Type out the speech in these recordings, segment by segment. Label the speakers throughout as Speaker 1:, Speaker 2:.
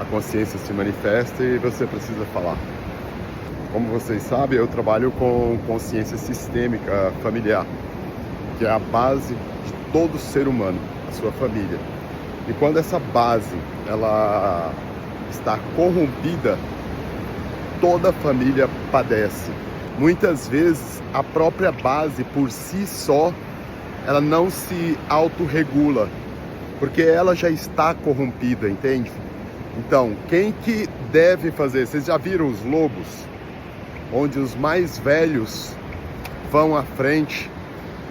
Speaker 1: a consciência se manifesta e você precisa falar. Como vocês sabem, eu trabalho com consciência sistêmica familiar, que é a base de todo ser humano, a sua família. E quando essa base ela está corrompida, toda a família padece. Muitas vezes a própria base por si só, ela não se autorregula, porque ela já está corrompida, entende? Então, quem que deve fazer? Vocês já viram os lobos? Onde os mais velhos vão à frente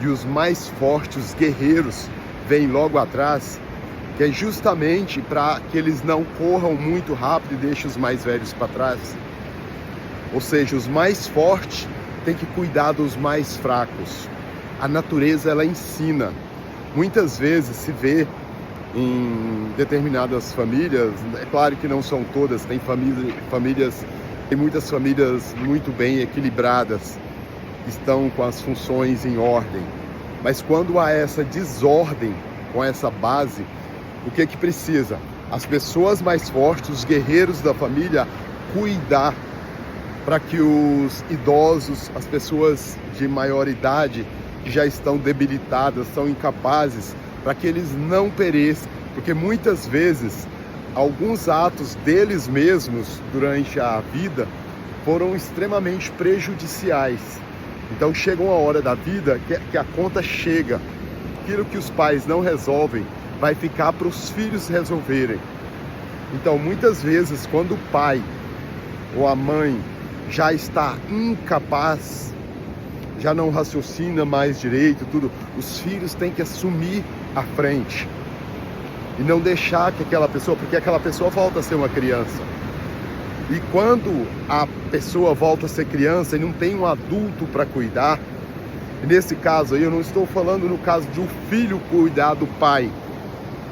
Speaker 1: e os mais fortes, os guerreiros, vêm logo atrás, que é justamente para que eles não corram muito rápido e deixem os mais velhos para trás. Ou seja, os mais fortes têm que cuidar dos mais fracos. A natureza, ela ensina. Muitas vezes se vê em determinadas famílias, é claro que não são todas, tem muitas famílias muito bem equilibradas, estão com as funções em ordem. Mas quando há essa desordem com essa base, o que precisa? As pessoas mais fortes, os guerreiros da família, cuidar para que os idosos, as pessoas de maior idade, que já estão debilitadas, são incapazes, para que eles não pereçam, porque muitas vezes alguns atos deles mesmos durante a vida foram extremamente prejudiciais. Então chega uma hora da vida que a conta chega. Aquilo que os pais não resolvem vai ficar para os filhos resolverem. Então muitas vezes quando o pai ou a mãe já está incapaz, já não raciocina mais direito, tudo, os filhos têm que assumir a frente e não deixar que aquela pessoa, porque aquela pessoa volta a ser uma criança. E quando a pessoa volta a ser criança e não tem um adulto para cuidar, e nesse caso aí eu não estou falando no caso de um filho cuidar do pai,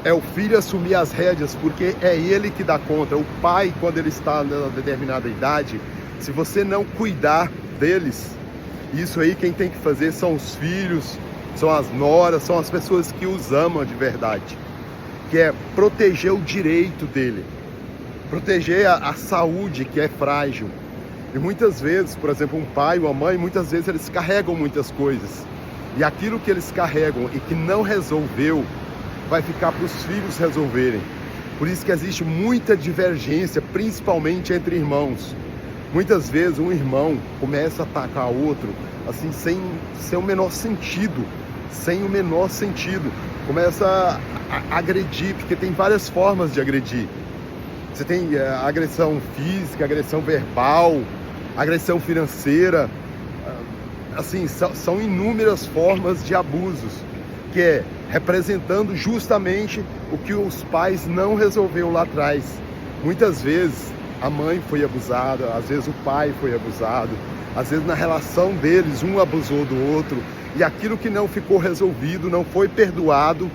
Speaker 1: é o filho assumir as rédeas, porque é ele que dá conta. O pai, quando ele está em determinada idade, se você não cuidar deles, isso aí quem tem que fazer são os filhos, são as noras, são as pessoas que os amam de verdade, que é proteger o direito dele, proteger a saúde que é frágil. E muitas vezes, por exemplo, um pai ou uma mãe, muitas vezes eles carregam muitas coisas, e aquilo que eles carregam e que não resolveu, vai ficar para os filhos resolverem. Por isso que existe muita divergência, principalmente entre irmãos. Muitas vezes um irmão começa a atacar outro, assim, sem o menor sentido, começa a agredir, porque tem várias formas de agredir. Você tem agressão física, agressão verbal, agressão financeira, assim, são inúmeras formas de abusos, que é representando justamente o que os pais não resolveram lá atrás. Muitas vezes a mãe foi abusada, às vezes o pai foi abusado, às vezes na relação deles um abusou do outro, e aquilo que não ficou resolvido, não foi perdoado.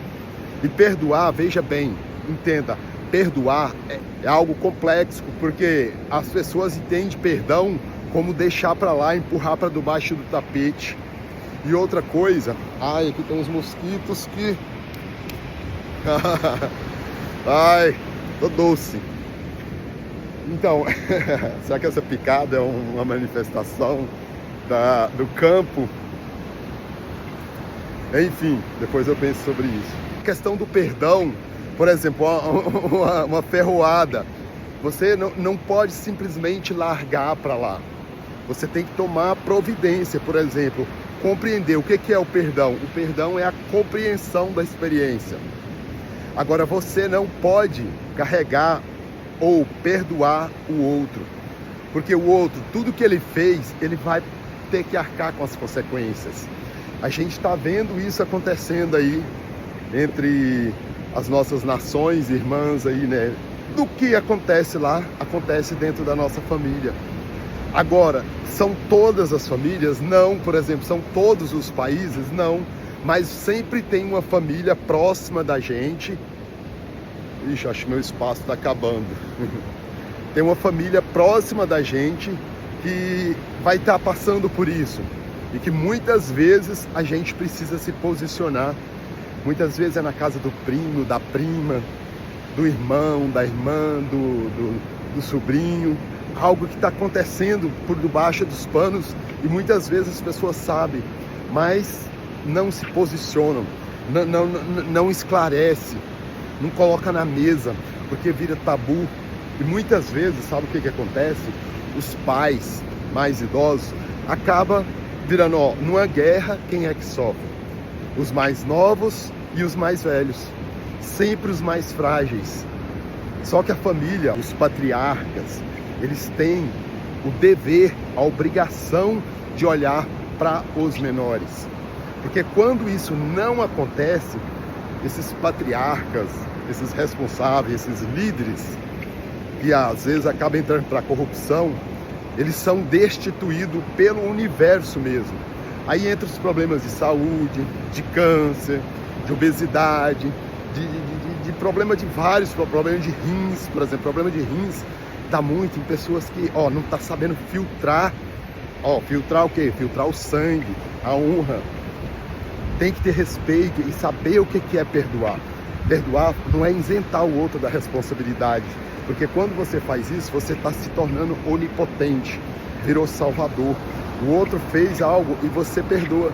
Speaker 1: E perdoar, veja bem, entenda, perdoar é algo complexo, porque as pessoas entendem perdão como deixar para lá, empurrar para debaixo do tapete. E outra coisa, ai, aqui tem uns mosquitos que... ai, tô doce. Então, será que essa picada é uma manifestação do campo? Enfim, depois eu penso sobre isso. A questão do perdão, por exemplo, uma ferroada, você não pode simplesmente largar para lá. Você tem que tomar providência, por exemplo, compreender o que é o perdão. O perdão é a compreensão da experiência. Agora, você não pode carregar ou perdoar o outro, porque o outro, tudo que ele fez, ele vai ter que arcar com as consequências. A gente está vendo isso acontecendo aí entre as nossas nações irmãs aí, né? Do que acontece lá, acontece dentro da nossa família. Agora, são todas as famílias? Não. Por exemplo, são todos os países? Não. Mas sempre tem uma família próxima da gente. Ixi, acho que meu espaço está acabando. Tem uma família próxima da gente que vai estar passando por isso. E que muitas vezes a gente precisa se posicionar. Muitas vezes é na casa do primo, da prima. do irmão, da irmã, do sobrinho, algo que está acontecendo por debaixo dos panos e muitas vezes as pessoas sabem, mas não se posicionam, não esclarece, não coloca na mesa, porque vira tabu. E muitas vezes, sabe o que acontece? Os pais mais idosos acabam virando, numa guerra, quem é que sofre? Os mais novos e os mais velhos, sempre os mais frágeis. Só que a família, os patriarcas, eles têm o dever, a obrigação de olhar para os menores. Porque quando isso não acontece, esses patriarcas, esses responsáveis, esses líderes, que às vezes acabam entrando para a corrupção, eles são destituídos pelo universo mesmo. Aí entra os problemas de saúde, de câncer, de obesidade, de problema de vários, problemas de rins, por exemplo. Problema de rins dá muito em pessoas que não tá sabendo filtrar. Filtrar o quê? Filtrar o sangue, a honra. Tem que ter respeito e saber o que é perdoar. Perdoar não é isentar o outro da responsabilidade, porque quando você faz isso, você está se tornando onipotente, virou salvador. O outro fez algo e você perdoa,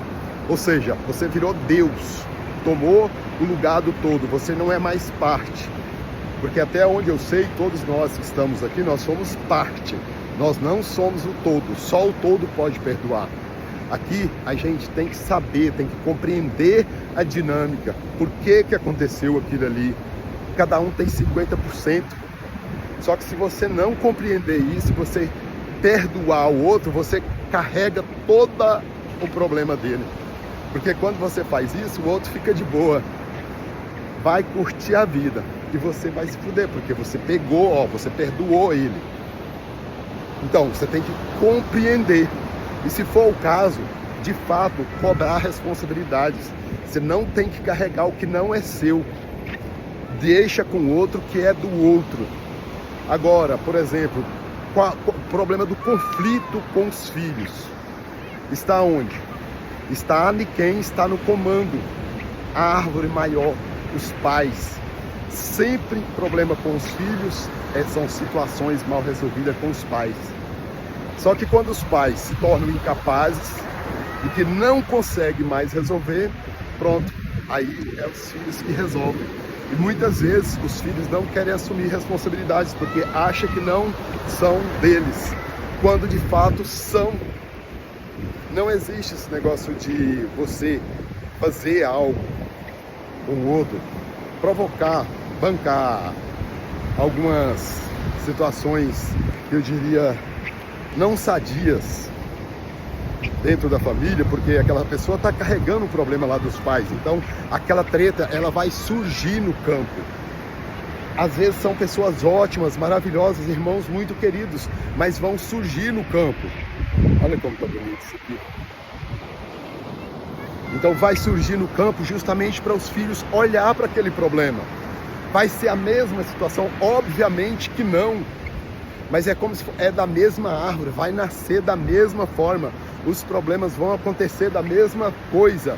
Speaker 1: ou seja, você virou Deus, tomou o lugar do todo, você não é mais parte, porque até onde eu sei, todos nós que estamos aqui, nós somos parte, nós não somos o todo, só o todo pode perdoar. Aqui a gente tem que saber, tem que compreender a dinâmica, por que aconteceu aquilo ali. Cada um tem 50%. Só que se você não compreender isso, você perdoar o outro, você carrega todo o problema dele. Porque quando você faz isso, o outro fica de boa, vai curtir a vida e você vai se fuder, porque você pegou, você perdoou ele. Então você tem que compreender. E se for o caso, de fato, cobrar responsabilidades. Você não tem que carregar o que não é seu. Deixa com o outro que é do outro. Agora, por exemplo, o problema do conflito com os filhos está onde? Está em quem está no comando. A árvore maior, os pais. Sempre problema com os filhos são situações mal resolvidas com os pais. Só que quando os pais se tornam incapazes e que não conseguem mais resolver, pronto, aí é os filhos que resolvem. E muitas vezes os filhos não querem assumir responsabilidades porque acham que não são deles, quando de fato são. Não existe esse negócio de você fazer algo com o outro, provocar, bancar algumas situações, eu diria, não sadias dentro da família, porque aquela pessoa está carregando o problema lá dos pais. Então aquela treta, ela vai surgir no campo. Às vezes são pessoas ótimas, maravilhosas, irmãos muito queridos, mas vão surgir no campo. Olha como está bonito isso aqui. Então vai surgir no campo justamente para os filhos olhar para aquele problema. Vai ser a mesma situação? Obviamente que não. Mas é como se é da mesma árvore, vai nascer da mesma forma. Os problemas vão acontecer da mesma coisa.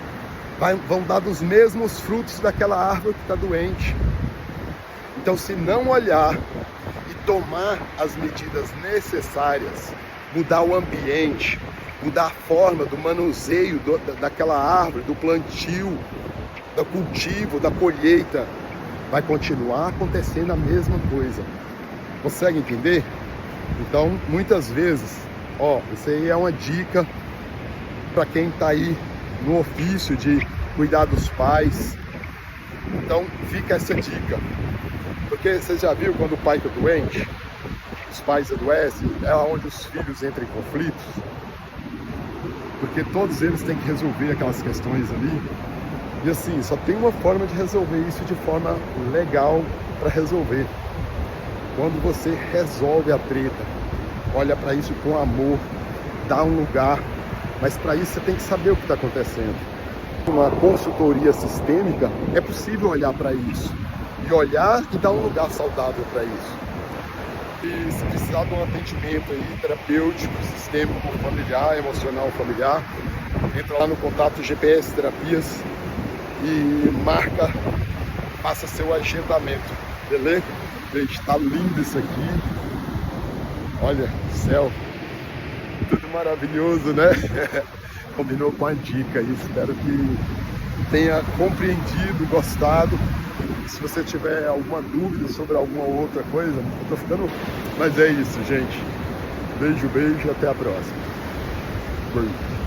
Speaker 1: Vão dar dos mesmos frutos daquela árvore que está doente. Então, se não olhar e tomar as medidas necessárias, mudar o ambiente, mudar a forma do manuseio daquela árvore, do plantio, do cultivo, da colheita, vai continuar acontecendo a mesma coisa. Consegue entender? Então, muitas vezes, isso aí é uma dica para quem está aí no ofício de cuidar dos pais. Então, fica essa dica. Porque você já viu quando o pai está doente, os pais adoecem, é onde os filhos entram em conflitos? Porque todos eles têm que resolver aquelas questões ali. E assim, só tem uma forma de resolver isso de forma legal para resolver. Quando você resolve a treta, olha para isso com amor, dá um lugar, mas para isso você tem que saber o que está acontecendo. Uma consultoria sistêmica, é possível olhar para isso, e olhar e dar um lugar saudável para isso. E se precisar de um atendimento aí, terapêutico, sistêmico, familiar, emocional familiar, entra lá no contato GPS Terapias e faça seu agendamento. Beleza? Gente, tá lindo isso aqui. Olha, céu. Tudo maravilhoso, né? Combinou com a dica aí. Espero que tenha compreendido, gostado. Se você tiver alguma dúvida sobre alguma outra coisa, eu tô ficando... Mas é isso, gente. Beijo, beijo e até a próxima. Beijo.